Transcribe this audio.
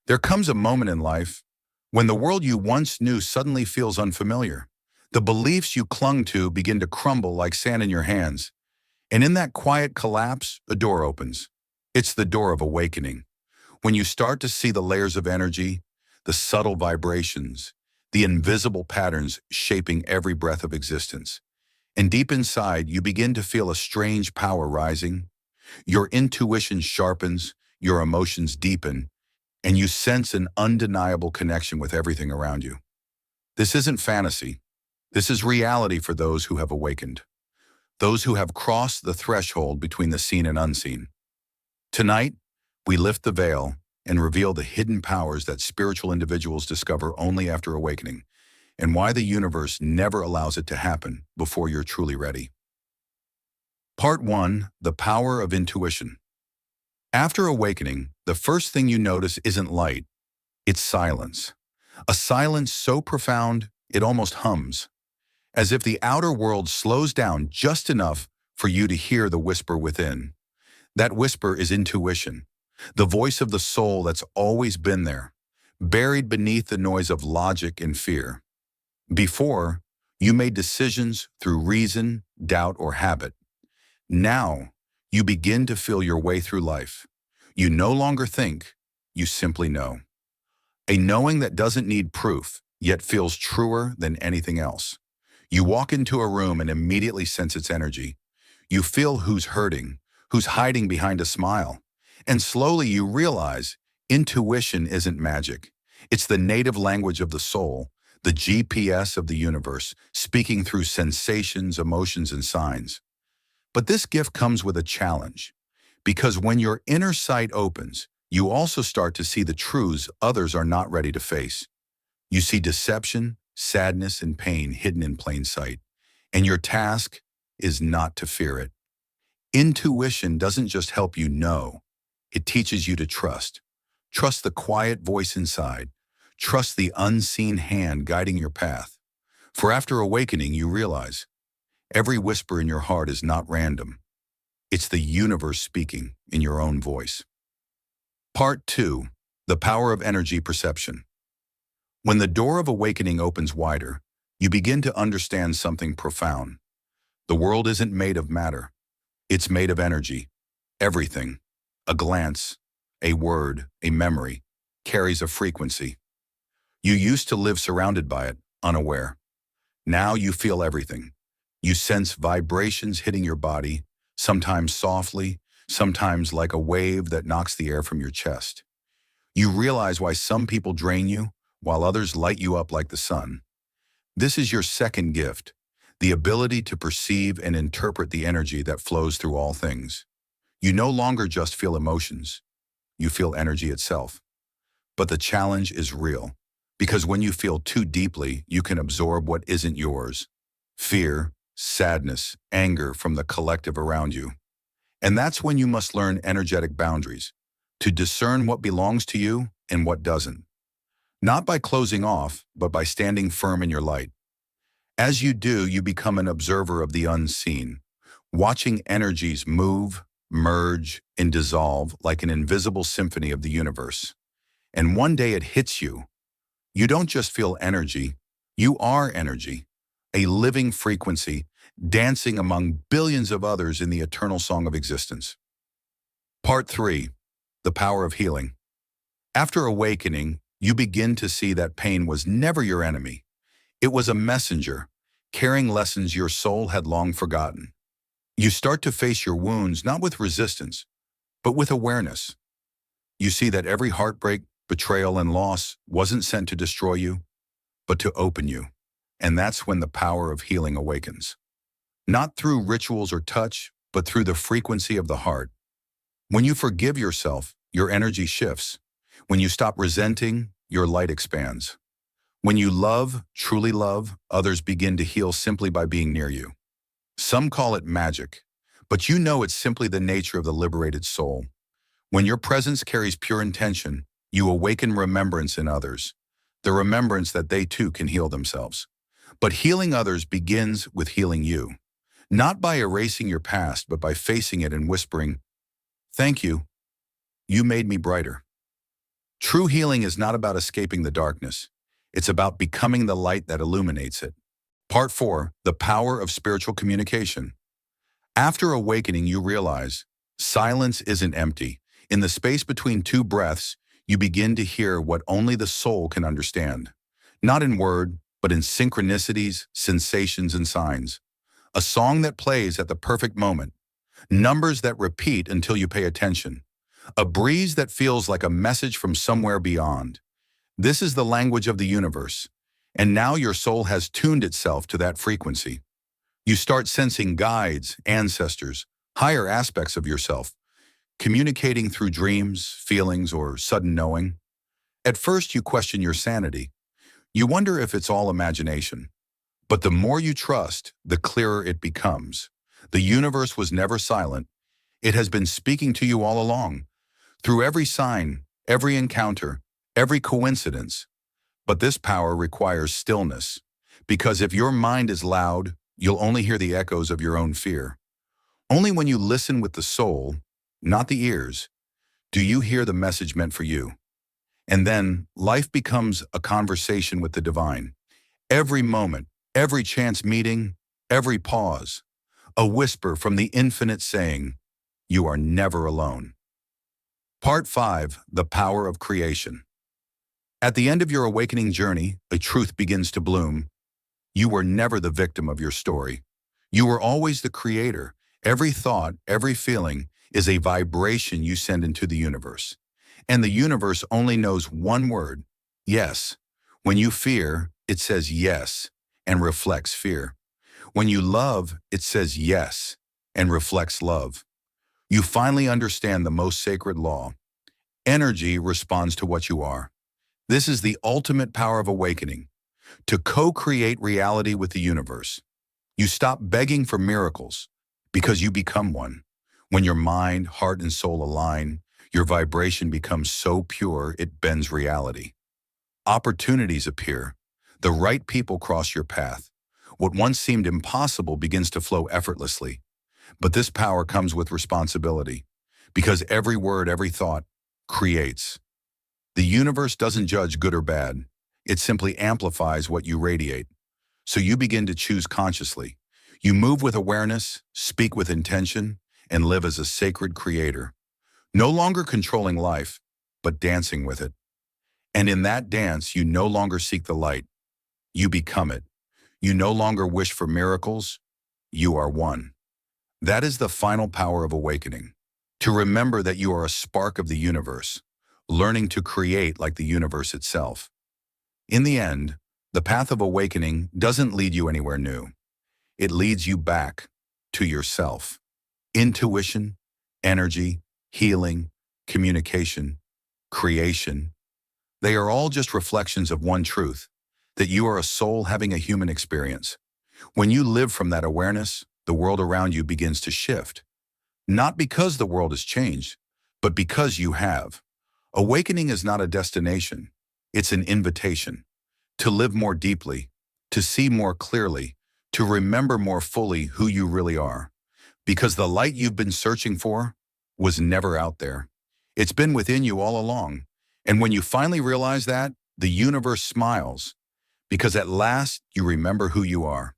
There comes a moment in life when the world you once knew suddenly feels unfamiliar. The beliefs you clung to begin to crumble like sand in your hands. And in that quiet collapse, a door opens. It's the door of awakening. When you start to see the layers of energy, the subtle vibrations, the invisible patterns shaping every breath of existence. And deep inside, you begin to feel a strange power rising. Your intuition sharpens, your emotions deepen, and you sense an undeniable connection with everything around you. This isn't fantasy. This is reality for those who have awakened, those who have crossed the threshold between the seen and unseen. Tonight, we lift the veil and reveal the hidden powers that spiritual individuals discover only after awakening, and why the universe never allows it to happen before you're truly ready. Part 1. The Power of Intuition. After awakening, the first thing you notice isn't light, it's silence. A silence so profound, it almost hums, as if the outer world slows down just enough for you to hear the whisper within. That whisper is intuition, the voice of the soul that's always been there, buried beneath the noise of logic and fear. Before, you made decisions through reason, doubt, or habit. Now, you begin to feel your way through life. You no longer think, you simply know. A knowing that doesn't need proof, yet feels truer than anything else. You walk into a room and immediately sense its energy. You feel who's hurting, who's hiding behind a smile. And slowly you realize intuition isn't magic. It's the native language of the soul, the GPS of the universe, speaking through sensations, emotions, and signs. But this gift comes with a challenge, because when your inner sight opens, you also start to see the truths others are not ready to face. You see deception, sadness, and pain hidden in plain sight, and your task is not to fear it. Intuition doesn't just help you know, it teaches you to trust. Trust the quiet voice inside. Trust the unseen hand guiding your path. For after awakening, you realize every whisper in your heart is not random. It's the universe speaking in your own voice. Part 2. The Power of Energy Perception. When the door of awakening opens wider, you begin to understand something profound. The world isn't made of matter. It's made of energy. Everything, a glance, a word, a memory, carries a frequency. You used to live surrounded by it, unaware. Now you feel everything. You sense vibrations hitting your body, sometimes softly, sometimes like a wave that knocks the air from your chest. You realize why some people drain you, while others light you up like the sun. This is your second gift, the ability to perceive and interpret the energy that flows through all things. You no longer just feel emotions, you feel energy itself. But the challenge is real, because when you feel too deeply, you can absorb what isn't yours. Fear, sadness, anger from the collective around you. And that's when you must learn energetic boundaries, to discern what belongs to you and what doesn't. Not by closing off, but by standing firm in your light. As you do, you become an observer of the unseen, watching energies move, merge, and dissolve like an invisible symphony of the universe. And one day it hits you. You don't just feel energy, you are energy, a living frequency, dancing among billions of others in the eternal song of existence. Part 3. The Power of Healing. After awakening, you begin to see that pain was never your enemy. It was a messenger, carrying lessons your soul had long forgotten. You start to face your wounds not with resistance, but with awareness. You see that every heartbreak, betrayal, and loss wasn't sent to destroy you, but to open you. And that's when the power of healing awakens. Not through rituals or touch, but through the frequency of the heart. When you forgive yourself, your energy shifts. When you stop resenting, your light expands. When you love, truly love, others begin to heal simply by being near you. Some call it magic, but you know it's simply the nature of the liberated soul. When your presence carries pure intention, you awaken remembrance in others, the remembrance that they too can heal themselves. But healing others begins with healing you, not by erasing your past, but by facing it and whispering, "Thank you. You made me brighter." True healing is not about escaping the darkness. It's about becoming the light that illuminates it. Part 4, the power of spiritual communication. After awakening, you realize silence isn't empty. In the space between two breaths, you begin to hear what only the soul can understand. Not in word, but in synchronicities, sensations, and signs. A song that plays at the perfect moment. Numbers that repeat until you pay attention. A breeze that feels like a message from somewhere beyond. This is the language of the universe. And now your soul has tuned itself to that frequency. You start sensing guides, ancestors, higher aspects of yourself, communicating through dreams, feelings, or sudden knowing. At first, you question your sanity. You wonder if it's all imagination. But the more you trust, the clearer it becomes. The universe was never silent. It has been speaking to you all along, through every sign, every encounter, every coincidence. But this power requires stillness, because if your mind is loud, you'll only hear the echoes of your own fear. Only when you listen with the soul, not the ears, do you hear the message meant for you. And then life becomes a conversation with the divine. Every moment, every chance meeting, every pause, a whisper from the infinite saying, "You are never alone." Part 5, the power of creation. At the end of your awakening journey, a truth begins to bloom. You were never the victim of your story. You were always the creator. Every thought, every feeling is a vibration you send into the universe. And the universe only knows one word, yes. When you fear, it says yes and reflects fear. When you love, it says yes and reflects love. You finally understand the most sacred law. Energy responds to what you are. This is the ultimate power of awakening, to co-create reality with the universe. You stop begging for miracles because you become one. When your mind, heart, and soul align, your vibration becomes so pure it bends reality. Opportunities appear. The right people cross your path. What once seemed impossible begins to flow effortlessly. But this power comes with responsibility, because every word, every thought creates. The universe doesn't judge good or bad. It simply amplifies what you radiate. So you begin to choose consciously. You move with awareness, speak with intention, and live as a sacred creator. No longer controlling life, but dancing with it. And in that dance, you no longer seek the light. You become it. You no longer wish for miracles. You are one. That is the final power of awakening. To remember that you are a spark of the universe, learning to create like the universe itself. In the end, the path of awakening doesn't lead you anywhere new. It leads you back to yourself. Intuition, energy, healing, communication, creation. They are all just reflections of one truth, that you are a soul having a human experience. When you live from that awareness, the world around you begins to shift. Not because the world has changed, but because you have. Awakening is not a destination. It's an invitation to live more deeply, to see more clearly, to remember more fully who you really are. Because the light you've been searching for was never out there. It's been within you all along. And when you finally realize that, the universe smiles, because at last you remember who you are.